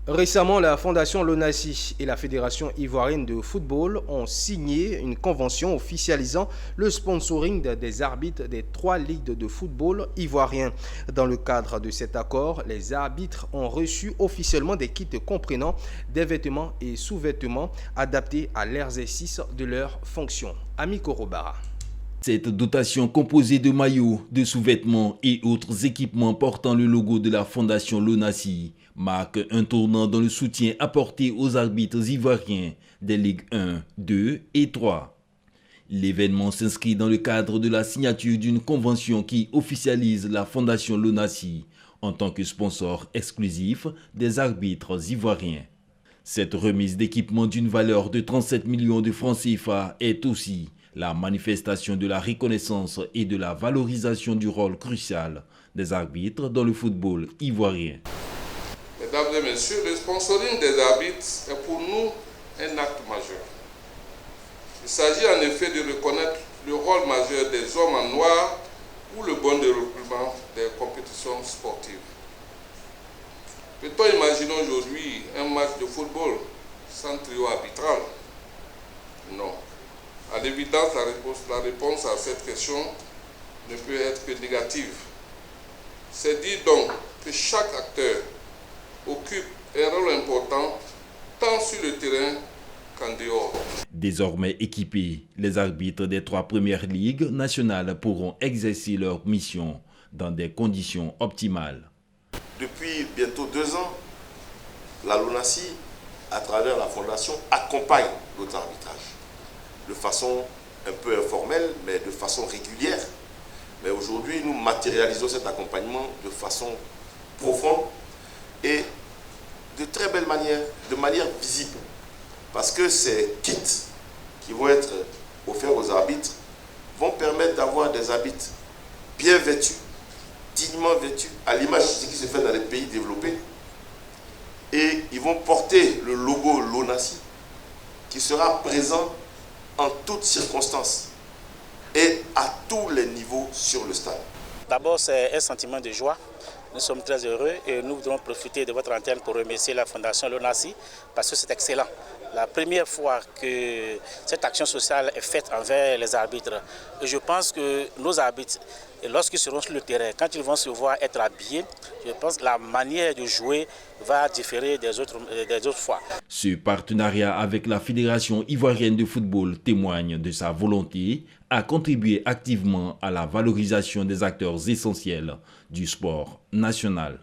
Récemment, la Fondation Lonasi et la Fédération ivoirienne de football ont signé une convention officialisant le sponsoring des arbitres des 3 ligues de football ivoiriens. Dans le cadre de cet accord, les arbitres ont reçu officiellement des kits comprenant des vêtements et sous-vêtements adaptés à l'exercice de leurs fonctions. Ami Korobara. Cette dotation composée de maillots, de sous-vêtements et autres équipements portant le logo de la Fondation Lonasi marque un tournant dans le soutien apporté aux arbitres ivoiriens des Ligues 1, 2 et 3. L'événement s'inscrit dans le cadre de la signature d'une convention qui officialise la Fondation Lonasi en tant que sponsor exclusif des arbitres ivoiriens. Cette remise d'équipement d'une valeur de 37 millions de francs CFA est aussi la manifestation de la reconnaissance et de la valorisation du rôle crucial des arbitres dans le football ivoirien. Mesdames et messieurs, le sponsoring des arbitres est pour nous un acte majeur. Il s'agit en effet de reconnaître le rôle majeur des hommes en noir pour le bon déroulement des compétitions sportives. Peut-on imaginer aujourd'hui un match de football sans trio arbitral? Non. À l'évidence, la réponse à cette question ne peut être que négative. C'est dire donc que chaque acteur occupe un rôle important tant sur le terrain qu'en dehors. Désormais équipés, les arbitres des 3 premières ligues nationales pourront exercer leur mission dans des conditions optimales. Depuis bientôt 2 ans, la Lonasi, à travers la Fondation, accompagne notre arbitrage de façon un peu informelle, mais de façon régulière. Mais aujourd'hui, nous matérialisons cet accompagnement de façon profonde et de très belle manière, de manière visible. Parce que ces kits qui vont être offerts aux arbitres vont permettre d'avoir des arbitres bien vêtus, dignement vêtus, à l'image de ce qui se fait dans les pays développés. Et ils vont porter le logo Lonasi qui sera présent en toutes circonstances et à tous les niveaux sur le stade. D'abord, c'est un sentiment de joie. Nous sommes très heureux et nous voudrons profiter de votre antenne pour remercier la Fondation Lonasi parce que c'est excellent. La première fois que cette action sociale est faite envers les arbitres. Et je pense que nos arbitres, lorsqu'ils seront sur le terrain, quand ils vont se voir être habillés, je pense que la manière de jouer va différer des autres fois. Ce partenariat avec la Fédération ivoirienne de football témoigne de sa volonté à contribuer activement à la valorisation des acteurs essentiels du sport national.